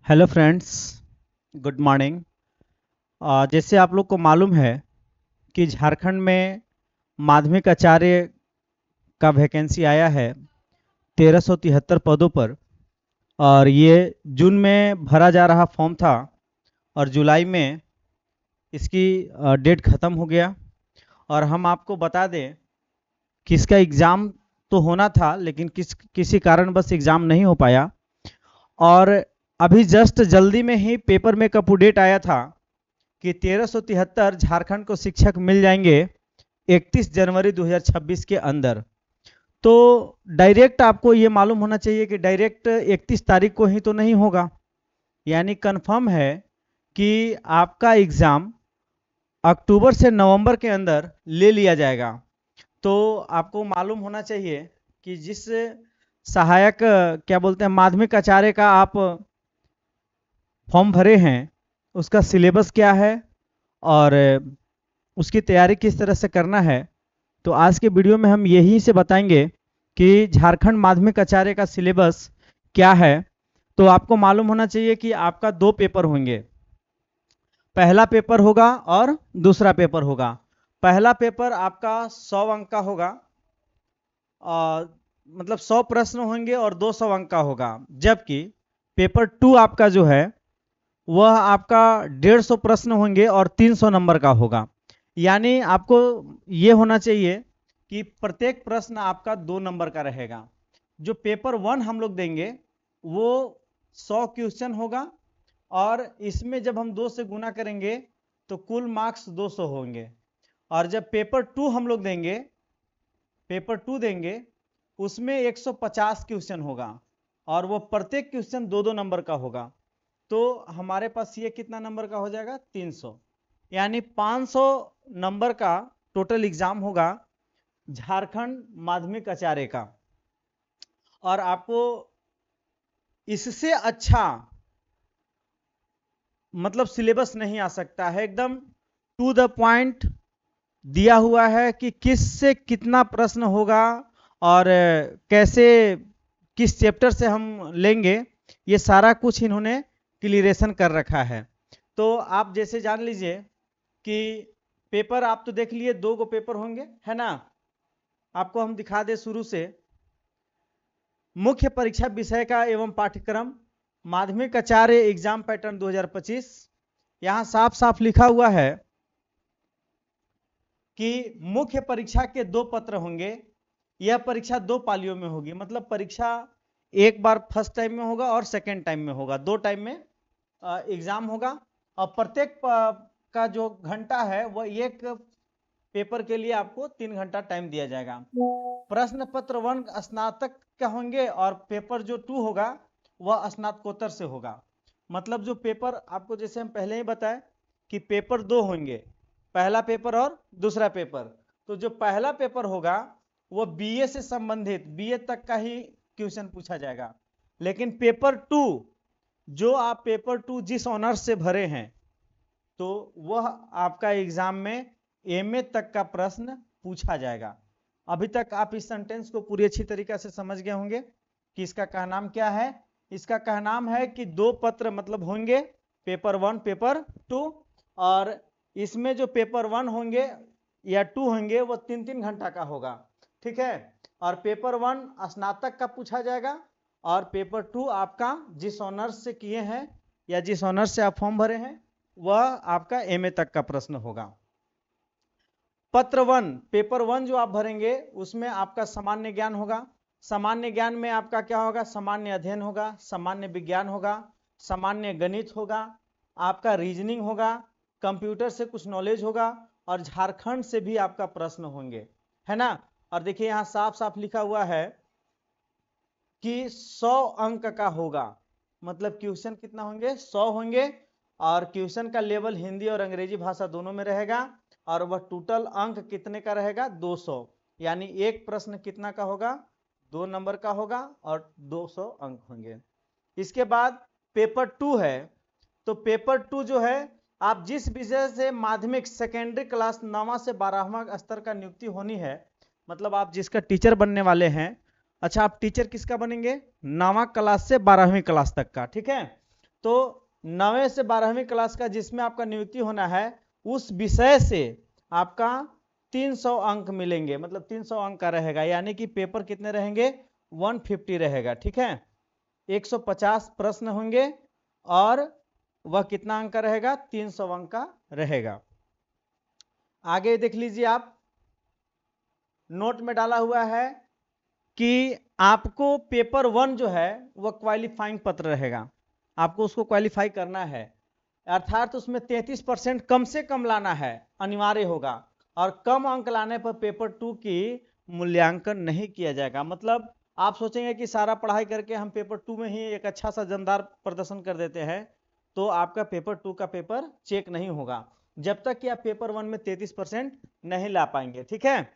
Hello friends, good morning. जैसे आप लोग को मालूम है कि झारखंड में माध्यमिक आचार्य का वैकेंसी आया है 1373 पदों पर। और ये जून में भरा जा रहा फॉर्म था और जुलाई में इसकी डेट ख़त्म हो गया। और हम आपको बता दें कि इसका एग्ज़ाम तो होना था, लेकिन किसी कारणवश एग्ज़ाम नहीं हो पाया। और अभी जस्ट जल्दी में ही पेपर में अप टू डेट आया था कि 1373 झारखंड को शिक्षक मिल जाएंगे 31 जनवरी 2026 के अंदर। तो डायरेक्ट आपको ये मालूम होना चाहिए कि डायरेक्ट 31 तारीख को ही तो नहीं होगा। यानी कंफर्म है कि आपका एग्ज़ाम अक्टूबर से नवंबर के अंदर ले लिया जाएगा। तो आपको मालूम होना चाहिए कि जिस सहायक क्या बोलते हैं माध्यमिक आचार्य का आप फॉर्म भरे हैं उसका सिलेबस क्या है और उसकी तैयारी किस तरह से करना है। तो आज के वीडियो में हम यही से बताएंगे कि झारखंड माध्यमिक आचार्य का सिलेबस क्या है। तो आपको मालूम होना चाहिए कि आपका दो पेपर होंगे, पहला पेपर होगा और दूसरा पेपर होगा। पहला पेपर आपका 100 अंक का होगा, मतलब 100 प्रश्न होंगे और 200 अंक का होगा। जबकि पेपर 2 आपका जो है वह आपका 150 प्रश्न होंगे और 300 नंबर का होगा। यानी आपको ये होना चाहिए कि प्रत्येक प्रश्न आपका 2 नंबर का रहेगा। जो पेपर 1 हम लोग देंगे वो 100 क्वेश्चन होगा और इसमें जब हम 2 से गुना करेंगे तो कुल मार्क्स 200 होंगे। और जब पेपर 2 हम लोग देंगे, पेपर 2 देंगे उसमें 150 क्वेश्चन होगा और वो प्रत्येक क्वेश्चन 2-2 नंबर का होगा। तो हमारे पास ये कितना नंबर का हो जाएगा 300। यानी 500 नंबर का टोटल एग्जाम होगा झारखंड माध्यमिक आचार्य का। और आपको इससे अच्छा मतलब सिलेबस नहीं आ सकता है। एकदम टू द पॉइंट दिया हुआ है कि किस से कितना प्रश्न होगा और कैसे किस चैप्टर से हम लेंगे, ये सारा कुछ इन्होंने क्लियरेशन कर रखा है। तो आप जैसे जान लीजिए कि पेपर आप तो देख लिए, 2 गो पेपर होंगे, है ना। आपको हम दिखा दे शुरू से मुख्य परीक्षा विषय का एवं पाठ्यक्रम माध्यमिक आचार्य एग्जाम पैटर्न 2025। यहां साफ साफ लिखा हुआ है कि मुख्य परीक्षा के 2 पत्र होंगे। यह परीक्षा 2 पालियों में होगी, मतलब परीक्षा एक बार फर्स्ट टाइम में होगा और सेकेंड टाइम में होगा, 2 टाइम में एग्जाम होगा। और प्रत्येक का जो घंटा है वह एक पेपर के लिए आपको 3 घंटा टाइम दिया जाएगा। प्रश्न पत्र 1 स्नातक का होंगे और पेपर जो 2 होगा वह स्नातकोत्तर से होगा। मतलब जो पेपर आपको जैसे हम पहले ही बताए कि पेपर 2 होंगे, पहला पेपर और दूसरा पेपर। तो जो पहला पेपर होगा वो बीए से संबंधित, बीए तक का ही क्वेश्चन पूछा जाएगा। लेकिन पेपर 2 जो आप पेपर 2 जिस ऑनर्स से भरे हैं तो वह आपका एग्जाम में एमए तक का प्रश्न पूछा जाएगा। अभी तक आप इस सेंटेंस को पूरी अच्छी तरीके से समझ गए होंगे कि इसका कहनाम क्या है। इसका कहनाम है कि 2 पत्र मतलब होंगे, पेपर 1 पेपर 2। और इसमें जो पेपर 1 होंगे या 2 होंगे वो 3-3 घंटा का होगा, ठीक है। और पेपर 1 स्नातक का पूछा जाएगा और पेपर 2 आपका जिस ऑनर्स से किए हैं या जिस ऑनर्स से आप फॉर्म भरे हैं वह आपका एमए तक का प्रश्न होगा। पत्र 1 पेपर 1 जो आप भरेंगे उसमें आपका सामान्य ज्ञान होगा। सामान्य ज्ञान में आपका क्या होगा, सामान्य अध्ययन होगा, सामान्य विज्ञान होगा, सामान्य गणित होगा, आपका रीजनिंग होगा, कंप्यूटर से कुछ नॉलेज होगा और झारखंड से भी आपका प्रश्न होंगे, है ना। और देखिए यहाँ साफ साफ लिखा हुआ है कि 100 अंक का होगा, मतलब क्वेश्चन कितना होंगे 100 होंगे। और क्वेश्चन का लेवल हिंदी और अंग्रेजी भाषा दोनों में रहेगा और वह टोटल अंक कितने का रहेगा 200। यानी एक प्रश्न कितना का होगा 2 नंबर का होगा और 200 अंक होंगे। इसके बाद पेपर 2 है। तो पेपर 2 जो है आप जिस विषय से माध्यमिक सेकेंडरी क्लास 9वां से 12वां स्तर का नियुक्ति होनी है, मतलब आप जिसका टीचर बनने वाले हैं। अच्छा, आप टीचर किसका बनेंगे 9वां क्लास से 12वीं क्लास तक का, ठीक है। तो 9वीं से 12वीं क्लास का जिसमें आपका नियुक्ति होना है उस विषय से आपका 300 अंक मिलेंगे, मतलब 300 अंक का रहेगा, यानी कि पेपर कितने रहेंगे 150 रहेगा। ठीक है, 150 प्रश्न होंगे और वह कितना अंक का रहेगा 300 अंक का रहेगा। आगे देख लीजिए, आप नोट में डाला हुआ है कि आपको पेपर 1 जो है वह क्वालिफाइंग पत्र रहेगा, आपको उसको क्वालिफाई करना है, अर्थात उसमें 33% कम से कम लाना है, अनिवार्य होगा, और कम अंक लाने पर पेपर 2 की मूल्यांकन नहीं किया जाएगा। मतलब आप सोचेंगे कि सारा पढ़ाई करके हम पेपर 2 में ही एक अच्छा सा दमदार प्रदर्शन कर देते हैं, तो आपका पेपर 2 का पेपर चेक नहीं होगा जब तक कि आप पेपर 1 में 33% नहीं ला पाएंगे। ठीक है,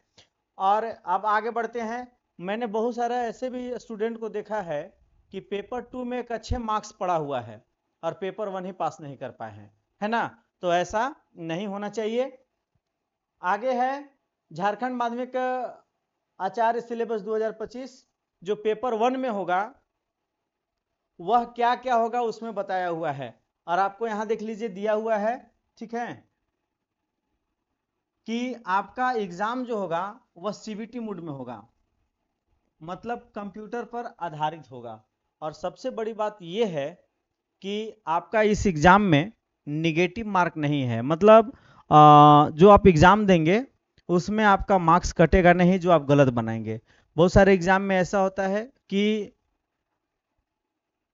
और अब आगे बढ़ते हैं। मैंने बहुत सारा ऐसे भी स्टूडेंट को देखा है कि पेपर 2 में एक अच्छे मार्क्स पड़ा हुआ है और पेपर 1 ही पास नहीं कर पाए हैं, है ना, तो ऐसा नहीं होना चाहिए। आगे है झारखंड माध्यमिक आचार्य सिलेबस 2025, जो पेपर 1 में होगा वह क्या क्या होगा उसमें बताया हुआ है, और आपको यहां देख लीजिए दिया हुआ है। ठीक है, कि आपका एग्जाम जो होगा वह सीबीटी मोड में होगा, मतलब कंप्यूटर पर आधारित होगा, और सबसे बड़ी बात यह है कि आपका इस एग्जाम में निगेटिव मार्क नहीं है, मतलब जो आप एग्जाम देंगे उसमें आपका मार्क्स कटेगा नहीं जो आप गलत बनाएंगे। बहुत सारे एग्जाम में ऐसा होता है कि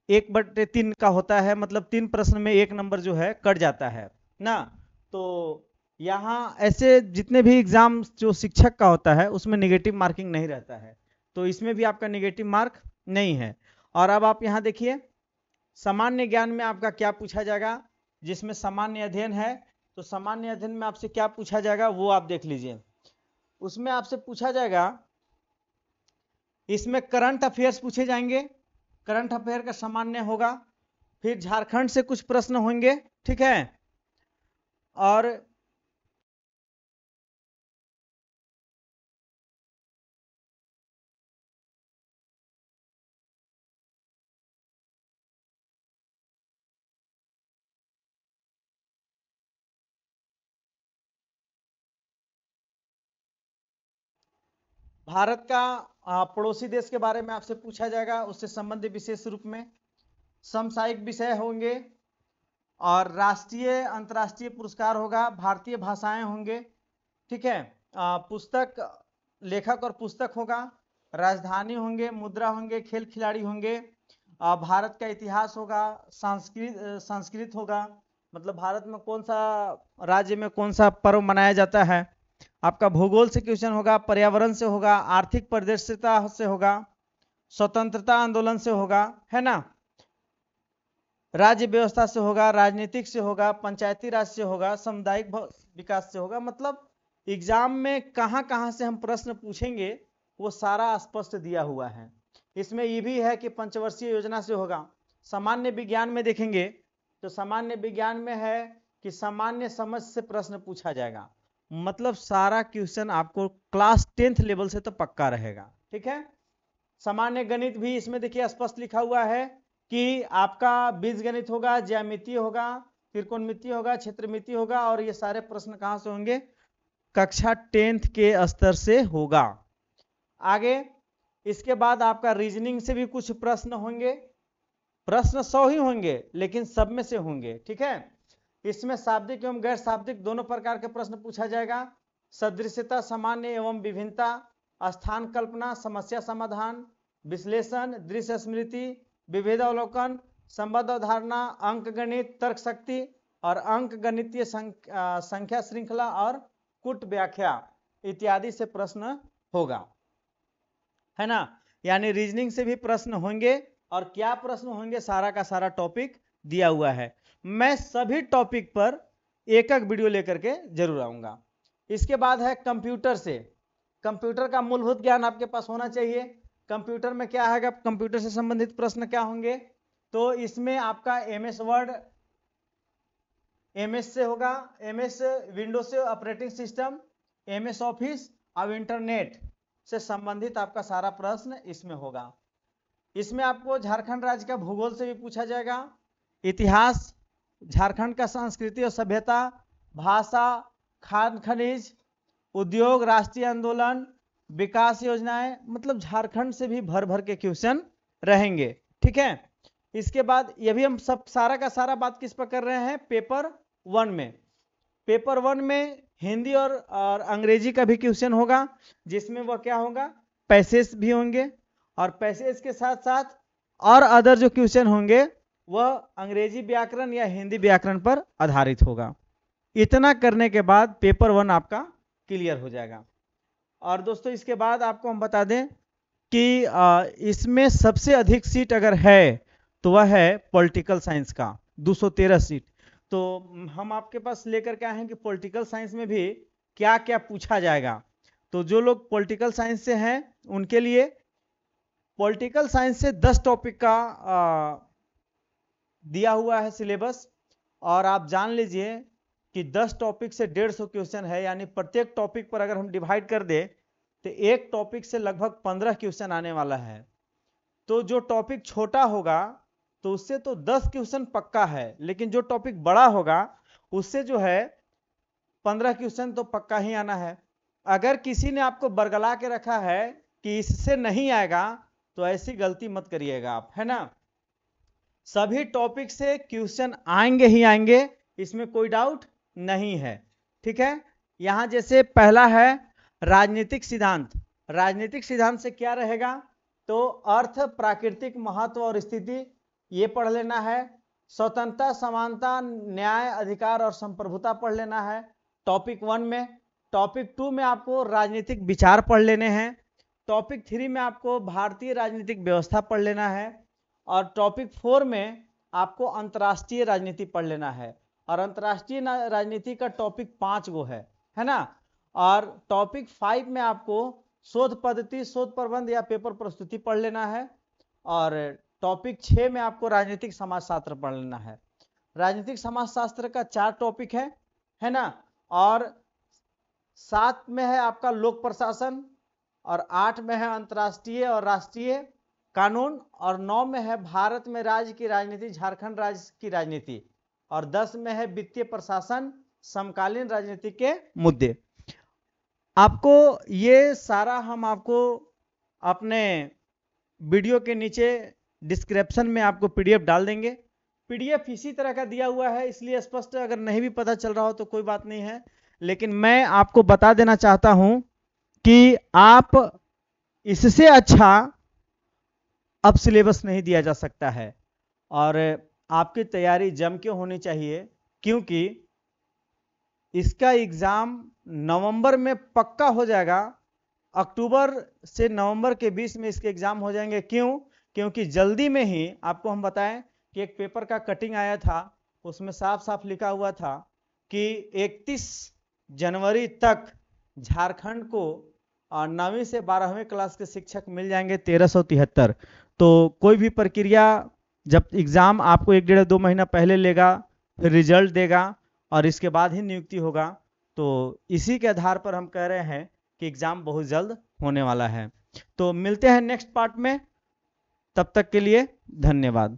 1/3 का होता है, मतलब 3 प्रश्न में 1 नंबर जो है कट जाता है ना, तो यहाँ ऐसे जितने भी एग्जाम जो शिक्षक का होता है उसमें निगेटिव मार्किंग नहीं रहता है, तो इसमें भी आपका निगेटिव मार्क नहीं है। और अब आप यहाँ देखिए सामान्य ज्ञान में आपका क्या पूछा जाएगा, जिसमें सामान्य अध्ययन है, तो सामान्य अध्ययन में आपसे क्या पूछा जाएगा वो आप देख लीजिए। उसमें आपसे पूछा जाएगा, इसमें करंट अफेयर्स पूछे जाएंगे, करंट अफेयर का सामान्य होगा, फिर झारखंड से कुछ प्रश्न होंगे। ठीक है, और भारत का पड़ोसी देश के बारे में आपसे पूछा जाएगा, उससे संबंधित विशेष रूप में समसामयिक विषय होंगे, और राष्ट्रीय अंतर्राष्ट्रीय पुरस्कार होगा, भारतीय भाषाएं होंगे। ठीक है, पुस्तक लेखक और पुस्तक होगा, राजधानी होंगे, मुद्रा होंगे, खेल खिलाड़ी होंगे, भारत का इतिहास होगा, संस्कृत होगा, मतलब भारत में कौन सा राज्य में कौन सा पर्व मनाया जाता है, आपका भूगोल से क्वेश्चन होगा, पर्यावरण से होगा, आर्थिक परिदृश्यता से होगा, स्वतंत्रता आंदोलन से होगा, है ना, राज्य व्यवस्था से होगा, राजनीतिक से होगा, पंचायती राज से होगा, सामुदायिक विकास से होगा। मतलब एग्जाम में कहां कहां से हम प्रश्न पूछेंगे वो सारा स्पष्ट दिया हुआ है। इसमें ये भी है कि पंचवर्षीय योजना से होगा। सामान्य विज्ञान में देखेंगे तो सामान्य विज्ञान में है कि सामान्य समझ से प्रश्न पूछा जाएगा, मतलब सारा क्वेश्चन आपको क्लास 10th लेवल से तो पक्का रहेगा। ठीक है, सामान्य गणित भी इसमें देखिए स्पष्ट लिखा हुआ है कि आपका बीज गणित होगा, ज्यामिति होगा, त्रिकोणमिति होगा, क्षेत्रमिति होगा, और ये सारे प्रश्न कहां से होंगे, कक्षा 10th के स्तर से होगा। आगे इसके बाद आपका रीजनिंग से भी कुछ प्रश्न होंगे, प्रश्न 100 ही होंगे लेकिन सब में से होंगे। ठीक है, इसमें शाब्दिक एवं गैर शाब्दिक दोनों प्रकार के प्रश्न पूछा जाएगा, सदृश्यता, सामान्य एवं विभिन्नता, स्थान कल्पना, समस्या समाधान, विश्लेषण, दृश्य स्मृति, विभेदावलोकन, संबंध अवधारणा, अंक गणित, तर्क शक्ति, और अंक गणितीय संख्या श्रृंखला और कुट व्याख्या इत्यादि से प्रश्न होगा, है ना। यानी रीजनिंग से भी प्रश्न होंगे, और क्या प्रश्न होंगे सारा का सारा टॉपिक दिया हुआ है। मैं सभी टॉपिक पर एक एक वीडियो लेकर के जरूर आऊंगा। इसके बाद है कंप्यूटर से, कंप्यूटर का मूलभूत ज्ञान आपके पास होना चाहिए। कंप्यूटर में क्या है, कंप्यूटर से संबंधित प्रश्न क्या होंगे, तो इसमें आपका एमएस वर्ड, एमएस से होगा, एमएस विंडोज से ऑपरेटिंग सिस्टम, एमएस ऑफिस और इंटरनेट से संबंधित आपका सारा प्रश्न इसमें होगा। इसमें आपको झारखंड राज्य का भूगोल से भी पूछा जाएगा, इतिहास, झारखंड का संस्कृति और सभ्यता, भाषा, खान खनिज, उद्योग, राष्ट्रीय आंदोलन, विकास योजनाएं, मतलब झारखंड से भी भर भर के क्वेश्चन रहेंगे। ठीक है, इसके बाद ये भी हम सब सारा का सारा बात किस पर कर रहे हैं, पेपर 1 में। पेपर 1 में हिंदी और अंग्रेजी का भी क्वेश्चन होगा, जिसमें वह क्या होगा, पैसेज भी होंगे, और पैसेज के साथ साथ और अदर जो क्वेश्चन होंगे वह अंग्रेजी व्याकरण या हिंदी व्याकरण पर आधारित होगा। इतना करने के बाद पेपर 1 आपका क्लियर हो जाएगा। और दोस्तों इसके बाद आपको हम बता दें कि इसमें सबसे अधिक सीट अगर है तो वह है पॉलिटिकल साइंस का, 213 सीट। तो हम आपके पास लेकर के आए हैं कि पॉलिटिकल साइंस में भी क्या क्या पूछा जाएगा। तो जो लोग पॉलिटिकल साइंस से हैं उनके लिए पॉलिटिकल साइंस से 10 टॉपिक का दिया हुआ है सिलेबस, और आप जान लीजिए कि 10 टॉपिक से 150 क्वेश्चन है, यानी प्रत्येक टॉपिक पर अगर हम डिवाइड कर दे तो एक टॉपिक से लगभग 15 क्वेश्चन आने वाला है। तो जो टॉपिक छोटा होगा तो उससे तो 10 क्वेश्चन पक्का है, लेकिन जो टॉपिक बड़ा होगा उससे जो है 15 क्वेश्चन तो पक्का ही आना है। अगर किसी ने आपको बरगला के रखा है कि इससे नहीं आएगा तो ऐसी गलती मत करिएगा आप, है ना। सभी टॉपिक से क्वेश्चन आएंगे ही आएंगे, इसमें कोई डाउट नहीं है। ठीक है, यहां जैसे पहला है राजनीतिक सिद्धांत। राजनीतिक सिद्धांत से क्या रहेगा, तो अर्थ, प्राकृतिक महत्व और स्थिति, ये पढ़ लेना है। स्वतंत्रता, समानता, न्याय, अधिकार और संप्रभुता पढ़ लेना है टॉपिक 1 में। टॉपिक 2 में आपको राजनीतिक विचार पढ़ लेने हैं। टॉपिक 3 में आपको भारतीय राजनीतिक व्यवस्था पढ़ लेना है, और टॉपिक 4 में आपको अंतर्राष्ट्रीय राजनीति पढ़ लेना है। और अंतर्राष्ट्रीय राजनीति का टॉपिक 5 गो है ना। और टॉपिक 5 में आपको शोध पद्धति, शोध प्रबंध या पेपर प्रस्तुति पढ़ लेना है। और टॉपिक 6 में आपको राजनीतिक समाजशास्त्र पढ़ लेना है। राजनीतिक समाजशास्त्र का 4 टॉपिक है ना। और 7 में है आपका लोक प्रशासन, और 8 में है अंतर्राष्ट्रीय और राष्ट्रीय कानून, और 9 में है भारत में राज्य की राजनीति, झारखंड राज्य की राजनीति, और 10 में है वित्तीय प्रशासन, समकालीन राजनीति के मुद्दे। आपको ये सारा हम आपको अपने वीडियो के नीचे डिस्क्रिप्शन में आपको पीडीएफ डाल देंगे। पीडीएफ इसी तरह का दिया हुआ है, इसलिए स्पष्ट अगर नहीं भी पता चल रहा हो तो कोई बात नहीं है, लेकिन मैं आपको बता देना चाहता हूं कि आप इससे अच्छा अब सिलेबस नहीं दिया जा सकता है, और आपकी तैयारी जम के होनी चाहिए, क्योंकि इसका एग्जाम नवंबर में पक्का हो जाएगा। अक्टूबर से नवंबर के बीच में इसके एग्जाम हो जाएंगे। क्यों? क्योंकि जल्दी में ही आपको हम बताएं कि एक पेपर का कटिंग आया था, उसमें साफ साफ लिखा हुआ था कि 31 जनवरी तक झारखंड को 9वीं से 12वीं क्लास के शिक्षक मिल जाएंगे 1373। तो कोई भी प्रक्रिया, जब एग्जाम आपको 1-1.5-2 महीना पहले लेगा, फिर रिजल्ट देगा, और इसके बाद ही नियुक्ति होगा। तो इसी के आधार पर हम कह रहे हैं कि एग्जाम बहुत जल्द होने वाला है। तो मिलते हैं नेक्स्ट पार्ट में, तब तक के लिए धन्यवाद।